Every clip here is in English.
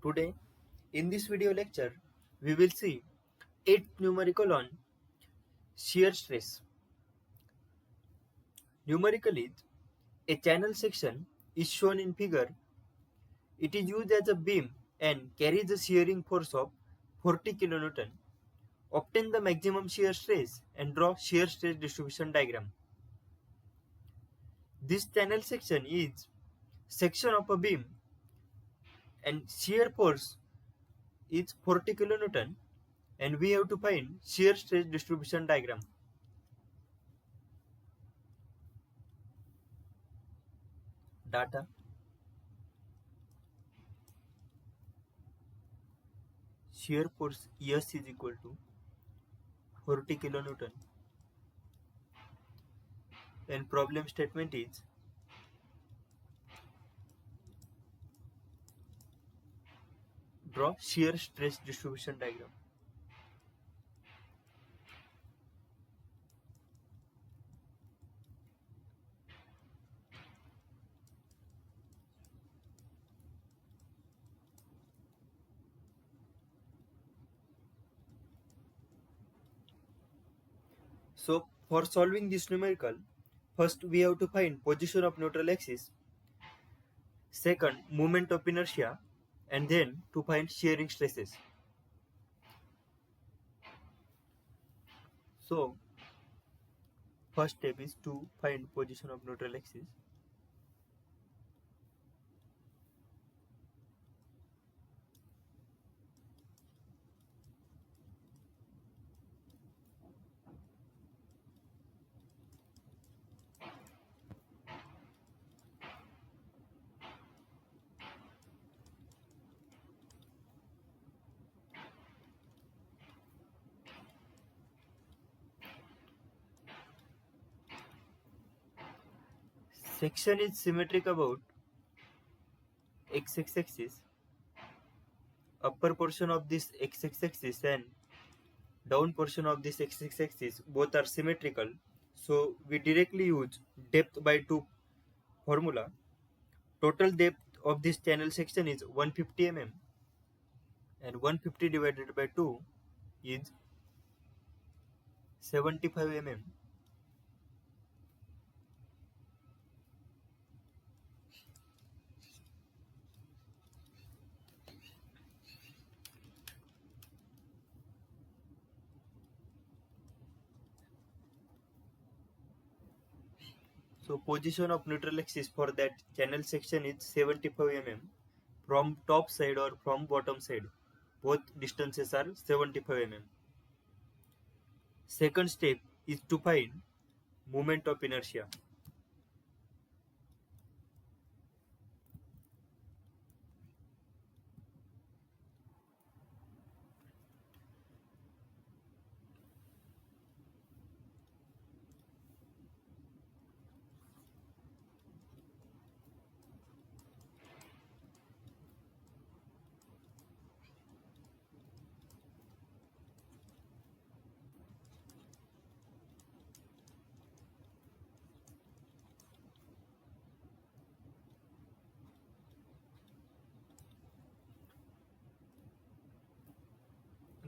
Today, in this video lecture, we will see 8 numerical on shear stress. Numerical is a channel section is shown in figure. It is used as a beam and carries a shearing force of 40 kN. Obtain the maximum shear stress and draw shear stress distribution diagram. This channel section is section of a beam and shear force is 40 kN and we have to find shear stress distribution diagram. Data. Shear force S is equal to 40 kilonewton and problem statement is draw shear stress distribution diagram. So for solving this numerical, first we have to find position of neutral axis, second moment of inertia, and then to find shearing stresses. So first step is to find position of neutral axis. Section is symmetric about x-axis. Upper portion of this x-axis and down portion of this x-axis both are symmetrical, so we directly use depth by 2 formula. Total depth of this channel section is 150 mm and 150 divided by 2 is 75 mm. So position of neutral axis for that channel section is 75 mm from top side or from bottom side. Both distances are 75 mm. Second step is to find moment of inertia.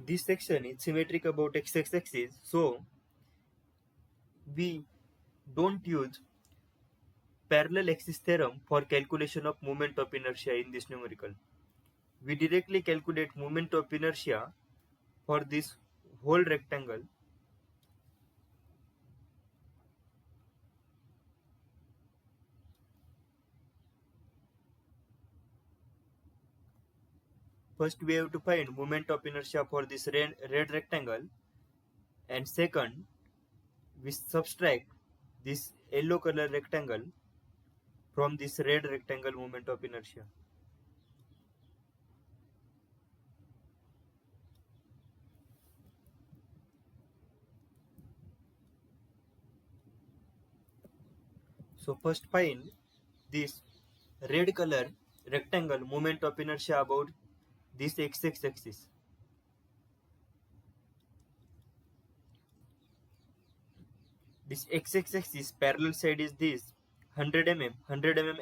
This section is symmetric about x-axis, so we don't use parallel axis theorem for calculation of moment of inertia in this numerical. We directly calculate moment of inertia for this whole rectangle. First we have to find moment of inertia for this red rectangle, and second we subtract this yellow color rectangle from this red rectangle moment of inertia. So first find this red color rectangle moment of inertia about this x-axis. This x-axis parallel side is this 100 mm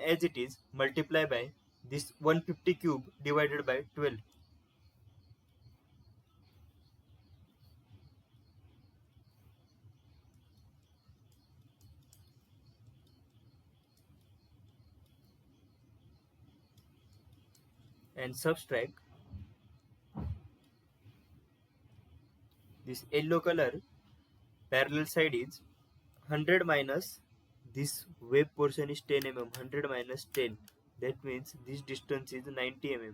as it is multiply by this 150 cube divided by 12. And subtract this yellow color parallel side is 100 minus this wave portion is 10 mm. 100 minus 10, that means this distance is 90 mm.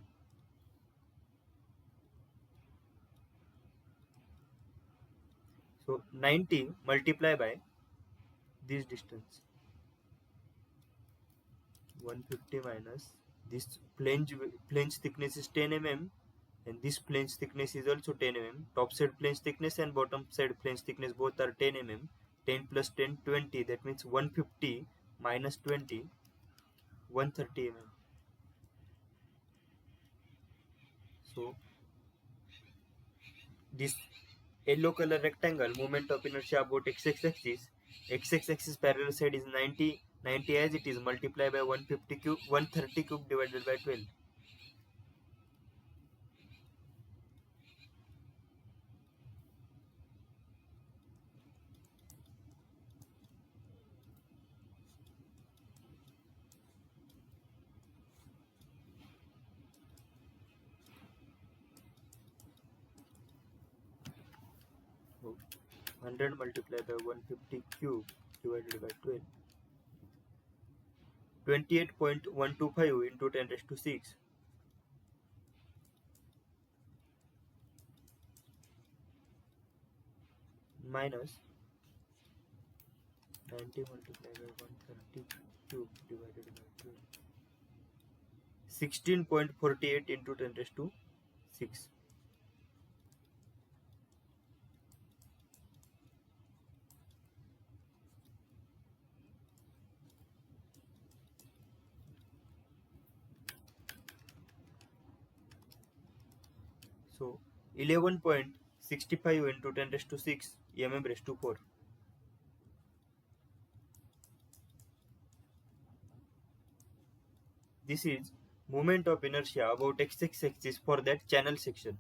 So 90 multiply by this distance, 150 minus this flange thickness is 10 mm, and this flange thickness is also 10 mm. Top side flange thickness and bottom side flange thickness both are 10 mm. 10 plus 10, 20. That means 150 minus 20, 130 mm. So this yellow color rectangle moment of inertia about x-axis, x-axis parallel side is 90, 90 as it is, multiply by 150 cube, 130 cube divided by 12. So 100 multiplied by 150 cube divided by 12. 28.125 into 10 raised to 6 minus 90 multiplied by 130 cube divided by 12. 16.48 into 10 raised to 6. So 11.65 into 10 raised to 6 mm raised to 4. This is moment of inertia about x-axis for that channel section.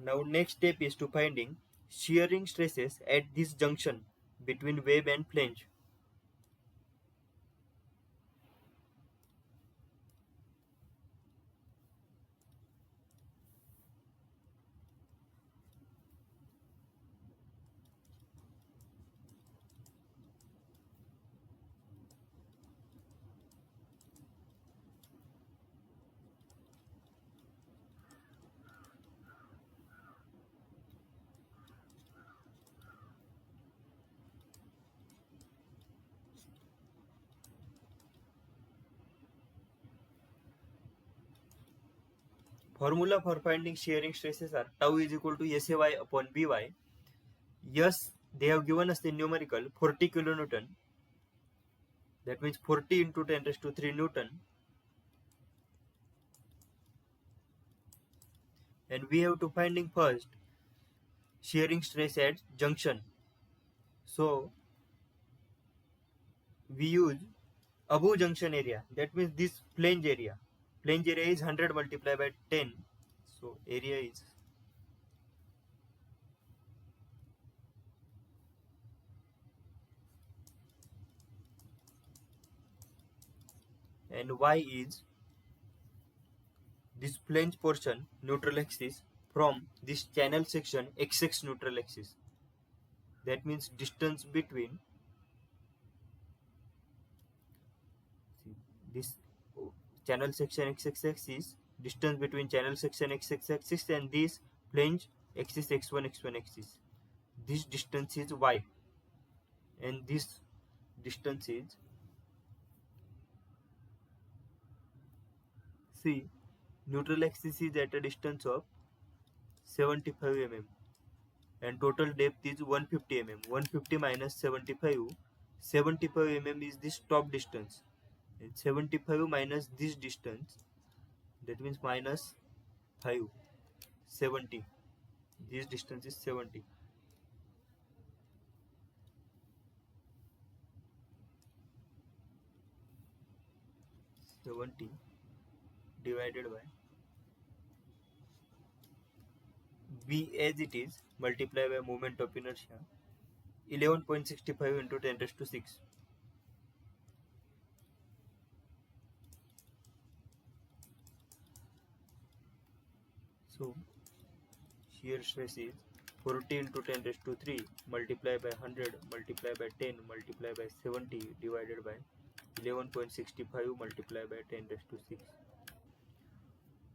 Now next step is to finding shearing stresses at this junction between wave and flange. Formula for finding shearing stresses are tau is equal to SAY upon BY. Yes, they have given us the numerical 40 kilonewton. That means 40 into 10 raised to 3 Newton. And we have to finding first shearing stress at junction. So we use above junction area. That means this flange area. Flange area is 100 multiplied by 10. So area is and y is this flange portion neutral axis from this channel section x neutral axis. That means distance between this channel section x axis, distance between channel section x axis and this flange axis x1 axis. This distance is y and this distance is c. Neutral axis is at a distance of 75 mm, and total depth is 150 mm. 150 minus 75, 75 mm is this top distance, and 75 minus this distance, that means minus 5, 70. This distance is 70. 70 divided by B as it is, multiply by moment of inertia, 11.65 into 10 raised to 6. So shear stress is 40 into 10 raised to 3 multiply by 100 multiply by 10 multiply by 70 divided by 11.65 multiply by 10 raised to 6.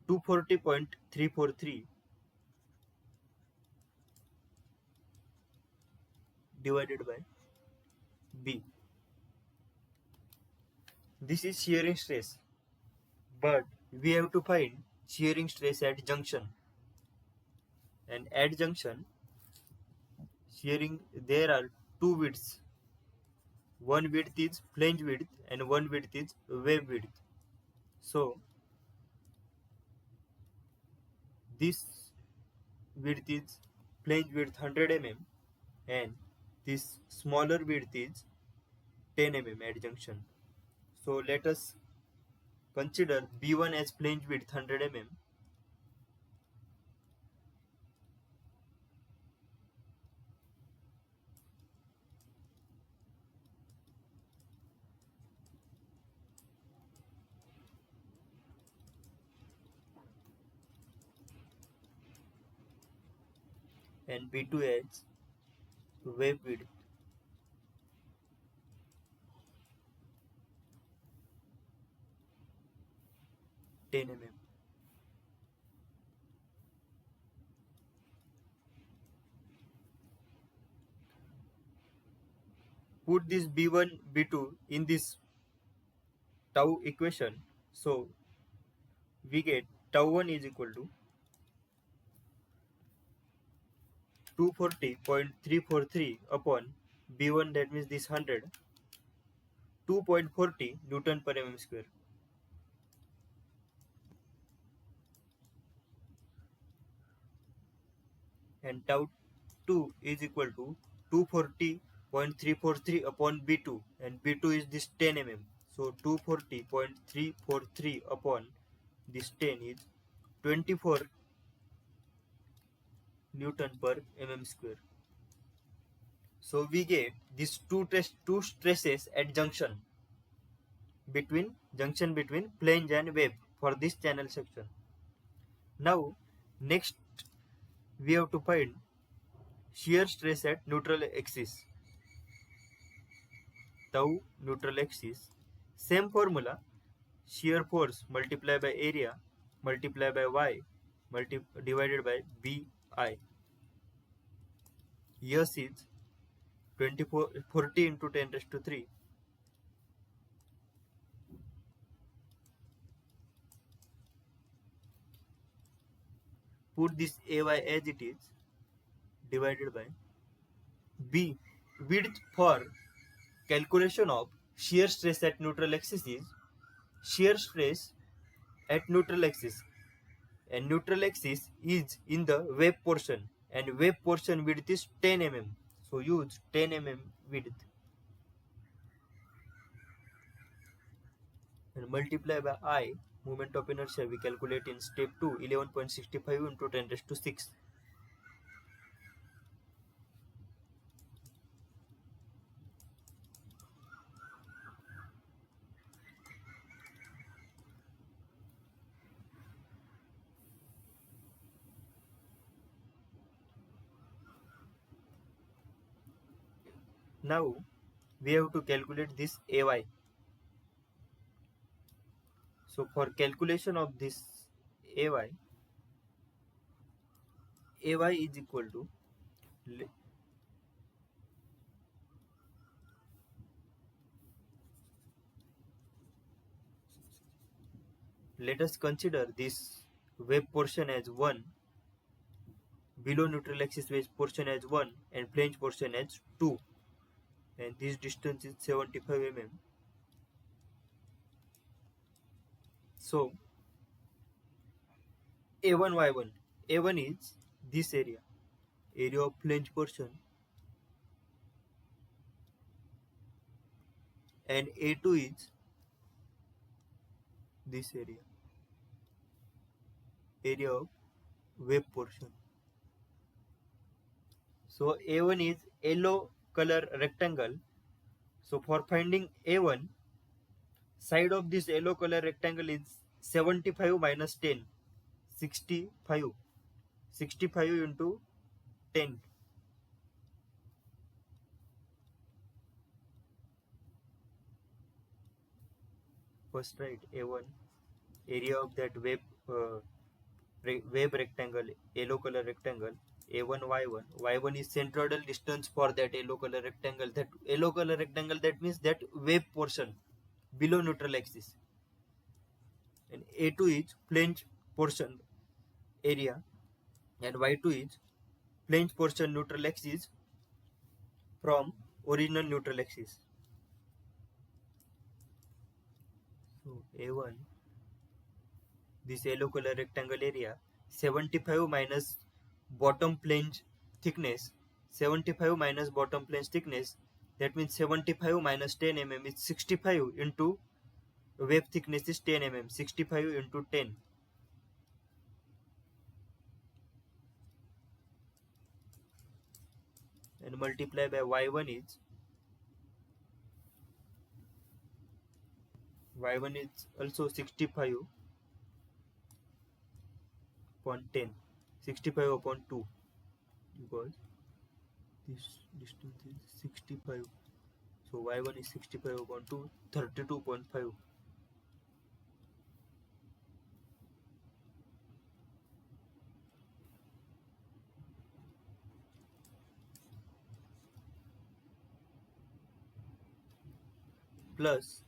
240.343 divided by B. This is shearing stress, but we have to find shearing stress at junction. And at junction, shearing, there are two widths. One width is flange width and one width is wave width. So this width is flange width 100 mm and this smaller width is 10 mm at junction. So let us consider B1 as flange width 100 mm and B2 as wave width 10 mm. Put this B1, B2 in this tau equation. So we get tau 1 is equal to 240.343 upon B1, that means this 100, 2.40 Newton per mm square. And tau 2 is equal to 240.343 upon B2, and B2 is this 10 mm. So 240.343 upon this 10 is 24 Newton per mm square. So we get these two stresses at junction between flange and wave for this channel section. Now next we have to find shear stress at neutral axis. Tau neutral axis, same formula, shear force multiplied by area multiplied by y divided by bi. S is 40 into 10 raised to 3. Put this ay as it is divided by b. Width for calculation of shear stress at neutral axis is shear stress at neutral axis, and neutral axis is in the wave portion, and wave portion width is 10 mm. So use 10 mm width and multiply by I, moment of inertia we calculate in step 2, 11.65 into 10 raised to 6. Now we have to calculate this ay. So for calculation of this ay is equal to, let us consider this wave portion as 1 below neutral axis wedge portion as 1 and flange portion as 2, and this distance is 75 mm. So A1Y1, A1 is this area of flange portion, and A2 is this area of web portion. So A1 is yellow color rectangle. So for finding A1, side of this yellow color rectangle is 75 minus 10, 65. 65 into 10. First write A1, area of that web rectangle, yellow color rectangle, A1 Y1. Y1 is centroidal distance for that yellow color rectangle. That yellow color rectangle, that means that web portion below neutral axis. And A2 is flange portion area, and Y2 is flange portion neutral axis from original neutral axis. So A1, this yellow color rectangle area, 75 minus bottom flange thickness, 75 minus bottom flange thickness, that means 75 minus 10 mm is 65 into wave thickness is 10 mm, 65 into 10. And multiply by y1 is also 65 upon 10, 65 upon 2, because this distance is 65. So y1 is 65 upon 2, 32.5. Plus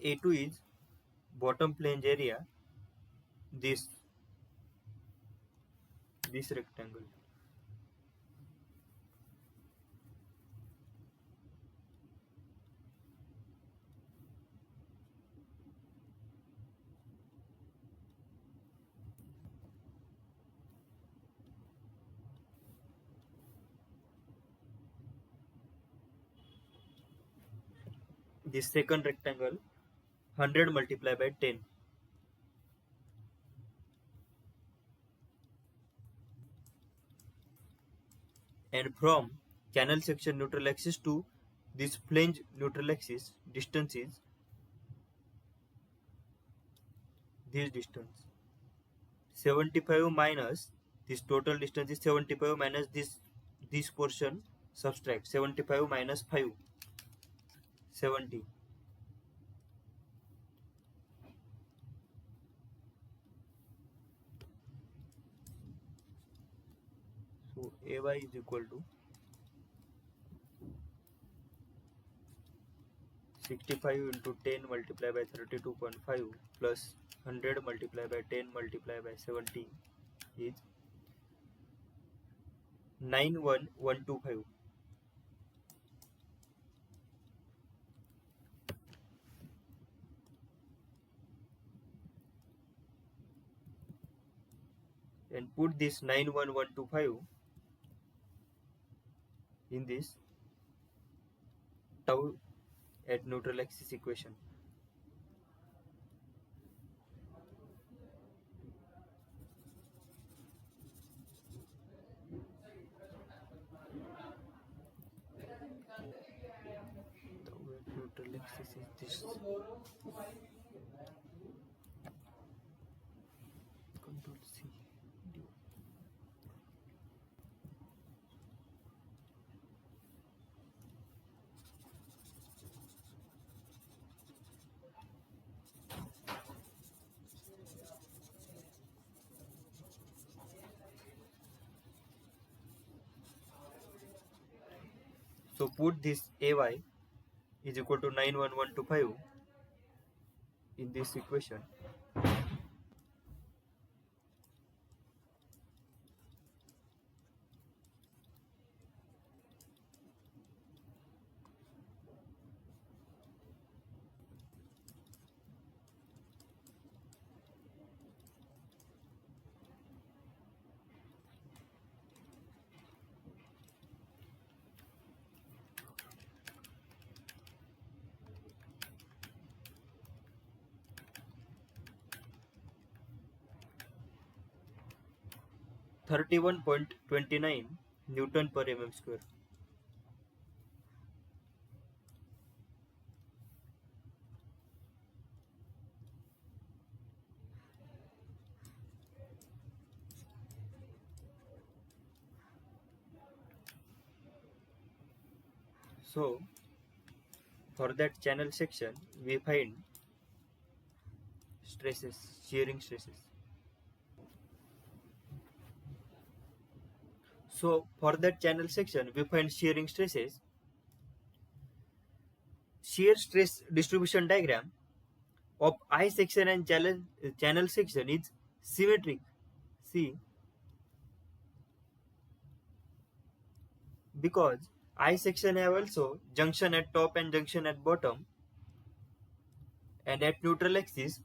A2 is bottom flange area, this rectangle. This second rectangle, 100 multiplied by 10. And from canal section neutral axis to this flange neutral axis, distance is this distance. 75 minus this total distance is 75 minus this portion, subtract 75 minus 5, 70. So AY is equal to 65 into 10 multiplied by 32.5 plus 100 multiplied by 10 multiplied by 70 is 91125. And put this 91125 in this tau at neutral axis equation. Tau at neutral axis is this. Control C. So put this AY is equal to 91125 in this equation. 31.29 Newton per mm square. So for that channel section we find stresses, shearing stresses. So for that channel section we find shearing stresses. Shear stress distribution diagram of I section and channel section is symmetric. See, because I section have also junction at top and junction at bottom, and at neutral axis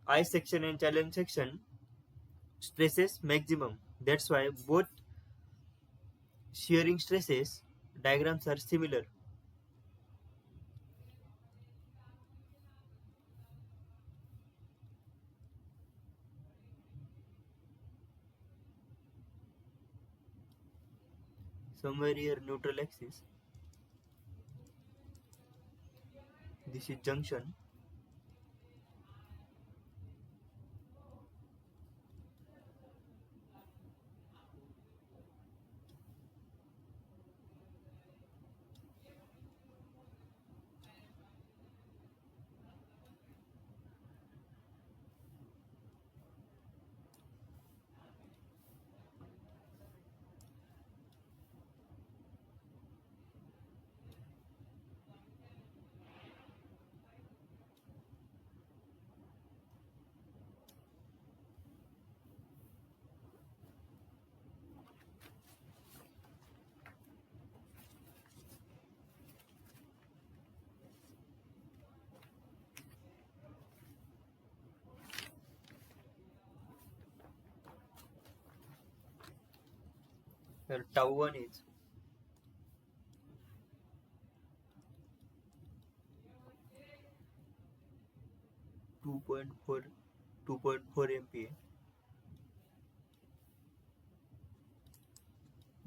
I section and channel section stresses maximum. That's why both shearing stresses diagrams are similar. Somewhere here neutral axis, this is junction, where tau 1 is 2.4 MPa.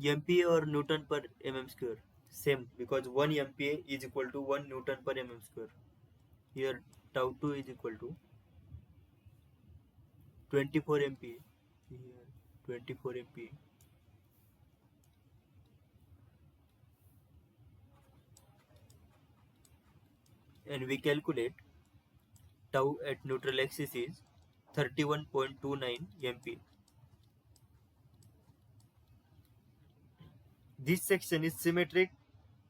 MPa or Newton per mm square, same, because 1 MPa is equal to 1 Newton per mm square. Here tau 2 is equal to 24 MPa. Here 24 MPa. And we calculate tau at neutral axis is 31.29 MPa. This section is symmetric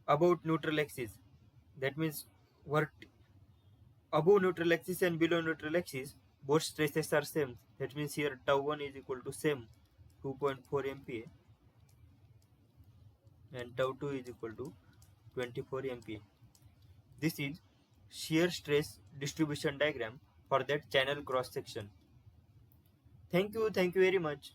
about neutral axis. That means above neutral axis and below neutral axis both stresses are same. That means here tau 1 is equal to same 2.4 MPa and tau 2 is equal to 24 MPa. This is shear stress distribution diagram for that channel cross section. Thank you very much.